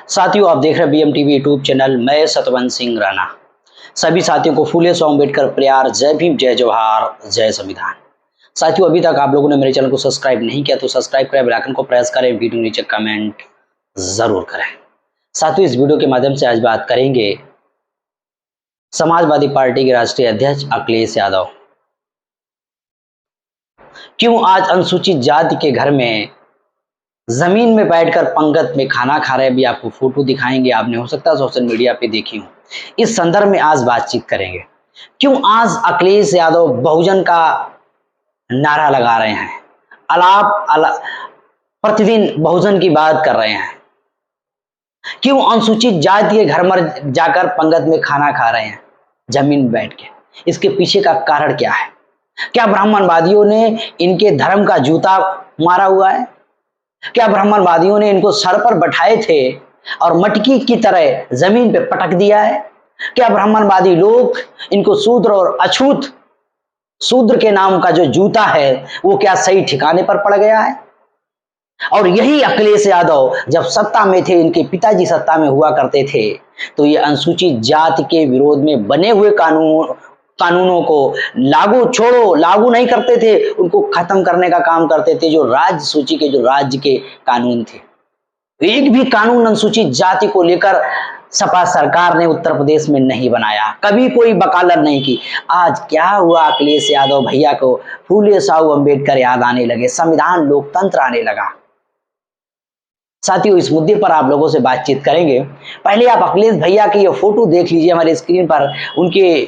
साथियों, आप देख रहे हैं बीएमटीवी यूट्यूब चैनल। मैं सतवंत सिंह राणा सभी साथियों को फूले सो अम्बेडकर प्यार, जय भीम, जय जवाहर, जय संविधान। साथियों, अभी तक आप लोगों ने मेरे चैनल को सब्सक्राइब नहीं किया तो सब्सक्राइब करें, बेल आइकन को प्रेस करें, वीडियो नीचे कमेंट जरूर करें। साथियों, इस वीडियो के माध्यम से आज बात करेंगे समाजवादी पार्टी के राष्ट्रीय अध्यक्ष अखिलेश यादव क्यों आज अनुसूचित जाति के घर में जमीन में बैठकर पंगत में खाना खा रहे। भी आपको फोटो दिखाएंगे, आपने हो सकता है सोशल मीडिया पे देखी हो। इस संदर्भ में आज बातचीत करेंगे क्यों आज अखिलेश यादव बहुजन का नारा लगा रहे हैं, प्रतिदिन बहुजन की बात कर रहे हैं, क्यों अनुसूचित जाति के घर में जाकर पंगत में खाना खा रहे हैं जमीन में बैठ के। इसके पीछे का कारण क्या है? क्या ब्राह्मणवादियों ने इनके धर्म का जूता मारा हुआ है? क्या ब्राह्मणवादियों ने इनको सर पर बैठाए थे और मटकी की तरह जमीन पे पटक दिया है? क्या ब्राह्मणवादी लोग इनको शूद्र और अछूत, शूद्र के नाम का जो जूता है वो क्या सही ठिकाने पर पड़ गया है? और यही अखिलेश यादव जब सत्ता में थे, इनके पिताजी सत्ता में हुआ करते थे, तो ये अनुसूचित जाति के विरोध में बने हुए कानूनों को लागू नहीं करते थे, उनको खत्म करने का काम करते थे। जो राज्य सूची के, जो राज्य के कानून थे, एक भी कानून अनुसूचित जाति को लेकर सपा सरकार ने उत्तर प्रदेश में नहीं बनाया, कभी कोई वकालत नहीं की। आज क्या हुआ? अखिलेश यादव भैया को फूले साहू अम्बेडकर याद आने लगे, संविधान लोकतंत्र आने लगा। साथियों, इस मुद्दे पर आप लोगों से बातचीत करेंगे। पहले आप अखिलेश भैया की ये फोटो देख लीजिए हमारे स्क्रीन पर। उनके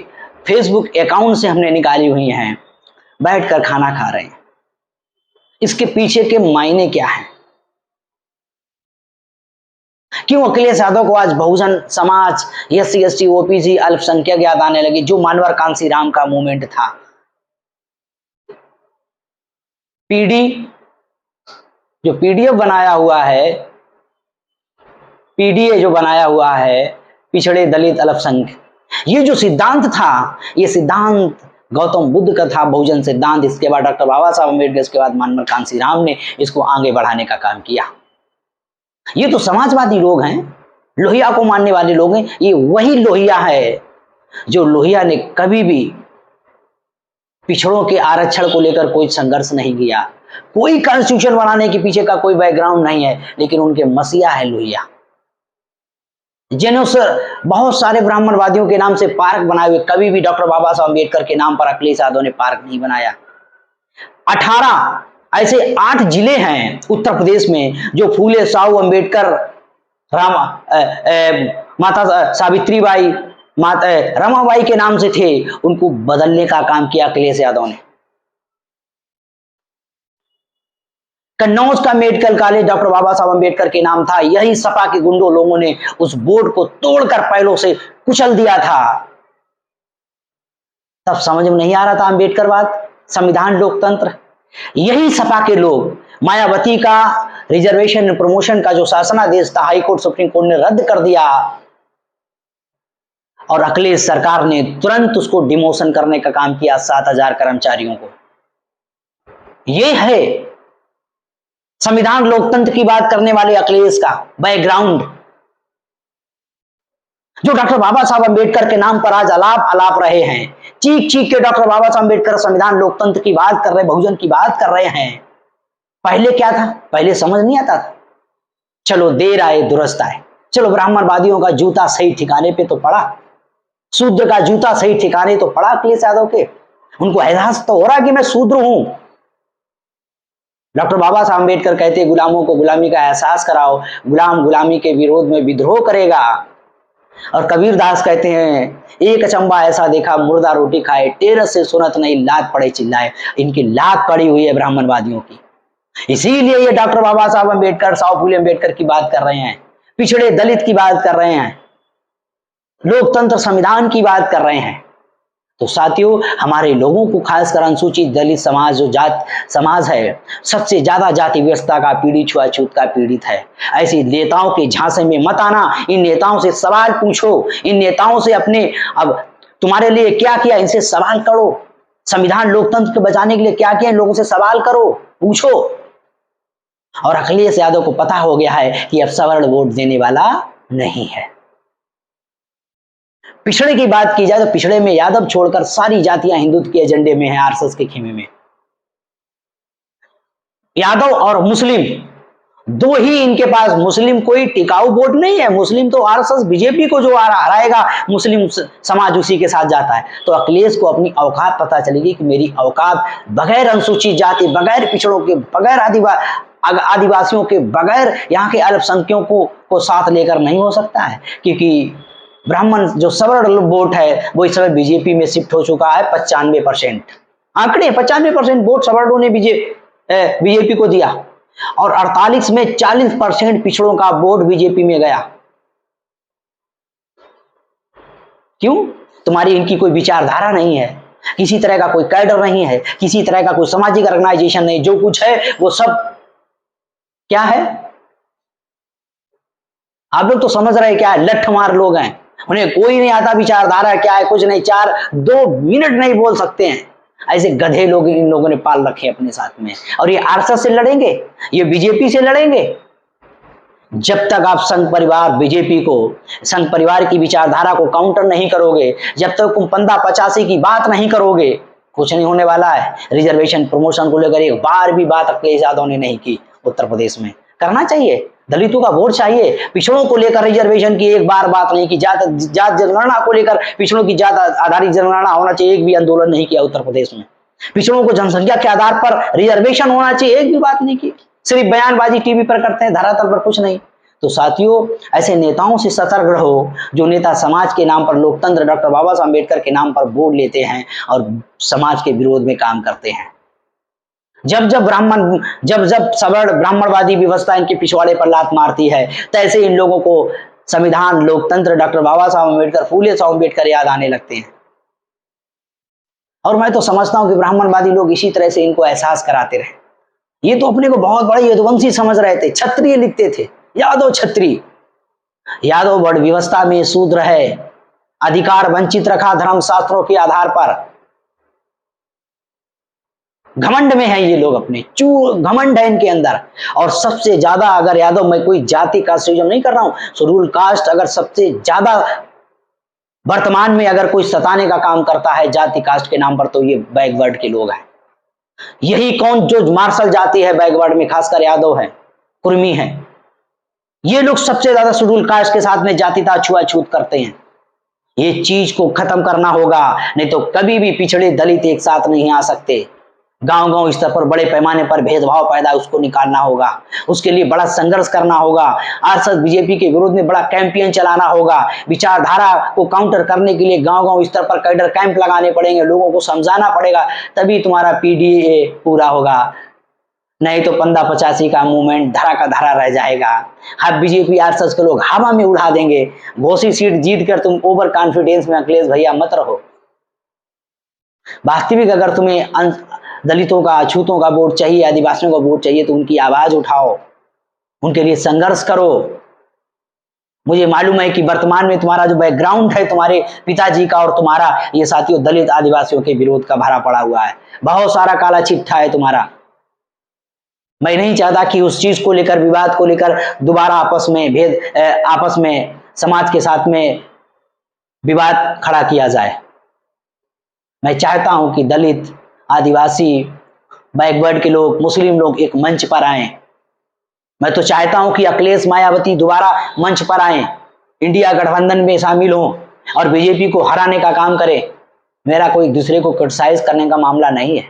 फेसबुक अकाउंट से हमने निकाली हुई हैं, बैठकर खाना खा रहे हैं। इसके पीछे के मायने क्या है? क्यों अखिलेश यादव को आज Bahujan Samaj, SC ST OBC अल्पसंख्यक याद आने लगी? जो मानवर कांसीराम का मूवमेंट था, जो पीडीएफ बनाया हुआ है, पीडीए जो बनाया हुआ है, पिछड़े दलित अल्पसंख्यक, ये जो सिद्धांत था, ये सिद्धांत गौतम बुद्ध का था, बहुजन सिद्धांत। इसके बाद डॉक्टर बाबा साहब अम्बेडकर, इसके बाद मानवर कांसीराम ने इसको आगे बढ़ाने का काम किया। ये तो समाजवादी लोग हैं, लोहिया को मानने वाले लोग हैं। ये वही लोहिया है जो लोहिया ने कभी भी पिछड़ों के आरक्षण को लेकर कोई संघर्ष नहीं किया, कोई कॉन्स्टिट्यूशन बनाने के पीछे का कोई बैकग्राउंड नहीं है, लेकिन उनके मसीहा है लोहिया, जिन्होंने बहुत सारे ब्राह्मणवादियों के नाम से पार्क बनाए हुए। कभी भी डॉक्टर बाबा साहब अम्बेडकर के नाम पर अखिलेश यादव ने पार्क नहीं बनाया। 18 ऐसे 8 जिले हैं उत्तर प्रदेश में जो फूले साहू अम्बेडकर, माता सावित्रीबाई, माता रमाबाई के नाम से थे, उनको बदलने का काम किया अखिलेश यादव ने। कन्नौज का मेडिकल कॉलेज डॉक्टर बाबा साहब अम्बेडकर के नाम था, यही सपा के गुंडों लोगों ने उस बोर्ड को तोड़कर पैरों से कुचल दिया था। तब समझ में नहीं आ रहा था अम्बेडकरवाद, संविधान, लोकतंत्र। यही सपा के लोग मायावती का रिजर्वेशन प्रमोशन का जो शासनादेश था, हाईकोर्ट सुप्रीम कोर्ट ने रद्द कर दिया और अखिलेश सरकार ने तुरंत उसको डिमोशन करने का काम किया 7000 कर्मचारियों को। यह है संविधान लोकतंत्र की बात करने वाले अखिलेश का बैकग्राउंड, जो डॉक्टर बाबा साहब अम्बेडकर के नाम पर आज अलाप रहे हैं। चीख चीख के डॉक्टर बाबा साहब अम्बेडकर संविधान लोकतंत्र की बात कर रहे, बहुजन की बात कर रहे हैं। पहले क्या था? पहले समझ नहीं आता था। चलो देर आए दुरुस्त आए। चलो ब्राह्मणवादियों का जूता सही ठिकाने पे तो पड़ा, शूद्र का जूता सही ठिकाने तो पड़ा अखिलेश यादव के। उनको एहसास तो हो रहा कि मैं शूद्र हूं। डॉक्टर बाबा साहब अम्बेडकर कहते गुलामों को गुलामी का एहसास कराओ, गुलाम गुलामी के विरोध में विद्रोह करेगा। और कबीर दास कहते हैं, एक अचंबा ऐसा देखा मुर्दा रोटी खाए, टेरस से सुनत नहीं लात पड़े चिल्लाए। इनकी लात पड़ी हुई है ब्राह्मणवादियों की, इसीलिए ये डॉक्टर बाबा साहब अम्बेडकर, साहु फूले अम्बेडकर की बात कर रहे हैं, पिछड़े दलित की बात कर रहे हैं, लोकतंत्र संविधान की बात कर रहे हैं। तो साथियों, हमारे लोगों को, खासकर अनुसूचित दलित समाज, जो जात समाज है, सबसे ज्यादा जाति व्यवस्था का पीड़ित, छुआछूत का पीड़ित है। ऐसे नेताओं के झांसे में मत आना। इन नेताओं से सवाल पूछो, इन नेताओं से अपने, अब तुम्हारे लिए क्या किया, इनसे सवाल करो। संविधान लोकतंत्र को बचाने के लिए क्या किया, इन लोगों से सवाल करो, पूछो। और अखिलेश यादव को पता हो गया है कि अब सवर्ण वोट देने वाला नहीं है। पिछड़े की बात की जाए तो पिछड़े में यादव छोड़कर सारी जातियां हिंदुत्व के एजेंडे में है, आरएसएस के खेमे में। यादव और मुस्लिम दो ही इनके पास, मुस्लिम कोई टिकाऊ वोट नहीं है। मुस्लिम तो आरएसएस बीजेपी को जो हराएगा मुस्लिम समाज उसी के साथ जाता है। तो अखिलेश को अपनी औकात पता चलेगी कि मेरी औकात बगैर अनुसूचित जाति, बगैर पिछड़ों के, बगैर आदिवासियों के, बगैर यहाँ के अल्पसंख्यकों को साथ लेकर नहीं हो सकता है। क्योंकि ब्राह्मण जो सवर्ण वोट है वो इस समय बीजेपी में शिफ्ट हो चुका है। 95% आंकड़े, 95% वोट सवर्णों ने बीजेपी को दिया और 48 में 40% पिछड़ों का वोट बीजेपी में गया। क्यों? तुम्हारी इनकी कोई विचारधारा नहीं है, किसी तरह का कोई कैडर नहीं है, किसी तरह का कोई सामाजिक ऑर्गेनाइजेशन नहीं। जो कुछ है वो सब क्या है, आप लोग तो समझ रहे क्या है, लठमार लोग हैं। उन्हें कोई नहीं आता विचारधारा क्या है, कुछ नहीं, 2 मिनट नहीं बोल सकते हैं। ऐसे गधे लोग इन लोगों ने पाल रखे अपने साथ में। और ये आरएसएस से लड़ेंगे, ये बीजेपी से लड़ेंगे। जब तक आप संघ परिवार बीजेपी को, संघ परिवार की विचारधारा को काउंटर नहीं करोगे, जब तक तुम 15-85 की बात नहीं करोगे, कुछ नहीं होने वाला है। रिजर्वेशन प्रमोशन को लेकर एक बार भी बात अखिलेश यादव ने नहीं की। उत्तर प्रदेश में करना चाहिए, दलितों का वोट चाहिए। पिछड़ों को लेकर रिजर्वेशन की एक बार बात नहीं की। जात जनगणना को लेकर, पिछड़ों की जात आधारित जनगणना होना चाहिए, एक भी आंदोलन नहीं किया उत्तर प्रदेश में। पिछड़ों को जनसंख्या के आधार पर रिजर्वेशन होना चाहिए, एक भी बात नहीं की। सिर्फ बयानबाजी टीवी पर करते हैं, धरातल पर कुछ नहीं। तो साथियों, ऐसे नेताओं से सतर्क रहो जो नेता समाज के नाम पर, लोकतंत्र, डॉक्टर बाबा साहब अम्बेडकर के नाम पर वोट लेते हैं और समाज के विरोध में काम करते हैं। जब जब सवर्ण ब्राह्मणवादी व्यवस्था इनके पिछवाड़े पर लात मारती है, तैसे इन लोगों को संविधान, लोकतंत्र, डॉक्टर बाबा साहब अम्बेडकर, फूले साहब अम्बेडकर याद आने लगते हैं। और मैं तो समझता हूं कि ब्राह्मणवादी लोग इसी तरह से इनको एहसास कराते रहे। ये तो अपने को बहुत बड़ा यदुवंशी समझ रहे थे, क्षत्रिय लिखते थे, यादव क्षत्रिय। यादव वर्ण व्यवस्था में शूद्र है, अधिकार वंचित रखा धर्म शास्त्रों के आधार पर। घमंड में है ये लोग, अपने घमंड है इनके अंदर। और सबसे ज्यादा, अगर यादव, मैं कोई जाति का सृजन नहीं कर रहा हूं, शेड्यूल कास्ट अगर सबसे ज्यादा वर्तमान में अगर कोई सताने का काम करता है जाति कास्ट के नाम पर, तो ये बैकवर्ड के लोग हैं। यही कौन जो मार्शल जाति है बैकवर्ड में, खासकर यादव है, कुर्मी है, ये लोग सबसे ज्यादा शेड्यूल कास्ट के साथ में जातिता छुआछूत करते हैं। ये चीज को खत्म करना होगा, नहीं तो कभी भी पिछड़े दलित एक साथ नहीं आ सकते। गांव-गांव स्तर पर बड़े पैमाने पर भेदभाव पैदा, उसको निकालना होगा। उसके लिए बड़ा संघर्ष करना होगा। आरएसएस बीजेपी के विरोध में बड़ा कैंपेन चलाना होगा। विचारधारा को काउंटर करने के लिए गांव-गांव स्तर पर कैडर कैंप लगाने पड़ेंगे, लोगों को समझाना पड़ेगा, तभी तुम्हारा पीडीए पूरा होगा। नहीं तो 15-85 का मूवमेंट धरा का धरा रह जाएगा। अब बीजेपी आरएसएस के लोग हवा में उड़ा देंगे। घोसी सीट जीत कर तुम ओवर कॉन्फिडेंस में अखिलेश भैया मत रहो। वास्तविक अगर तुम्हें दलितों का, अछूतों का वोट चाहिए, आदिवासियों का वोट चाहिए, तो उनकी आवाज उठाओ, उनके लिए संघर्ष करो। मुझे मालूम है कि वर्तमान में तुम्हारा जो बैकग्राउंड है, तुम्हारे पिताजी का और तुम्हारा, ये साथियों दलित आदिवासियों के विरोध का भरा पड़ा हुआ है। बहुत सारा काला चिट्ठा है तुम्हारा। मैं नहीं चाहता कि उस चीज को लेकर, विवाद को लेकर दोबारा आपस में समाज के साथ में विवाद खड़ा किया जाए। मैं चाहता हूं कि दलित, आदिवासी, बैकवर्ड के लोग, मुस्लिम लोग एक मंच पर आए। मैं तो चाहता हूं कि अखिलेश, मायावती दोबारा मंच पर आए, इंडिया गठबंधन में शामिल हों और बीजेपी को हराने का काम करें। मेरा कोई दूसरे को क्रिटिसाइज करने का मामला नहीं है,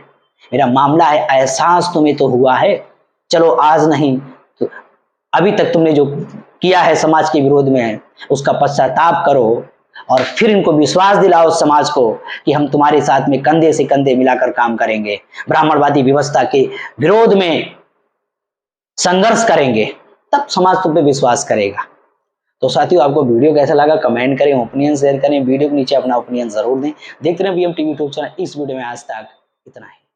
मेरा मामला है एहसास तुम्हें तो हुआ है। चलो आज नहीं तो अभी तक तुमने जो किया है समाज के विरोध में, उसका पश्चाताप करो और फिर इनको विश्वास दिलाओ समाज को कि हम तुम्हारे साथ में कंधे से कंधे मिलाकर काम करेंगे, ब्राह्मणवादी व्यवस्था के विरोध में संघर्ष करेंगे, तब समाज तुम पे विश्वास करेगा। तो साथियों, आपको वीडियो कैसा लगा कमेंट करें, ओपिनियन शेयर करें, वीडियो के नीचे अपना ओपिनियन जरूर दें। देखते रहें बीएम टीवी यूट्यूब चैनल। इस वीडियो में आज तक इतना ही।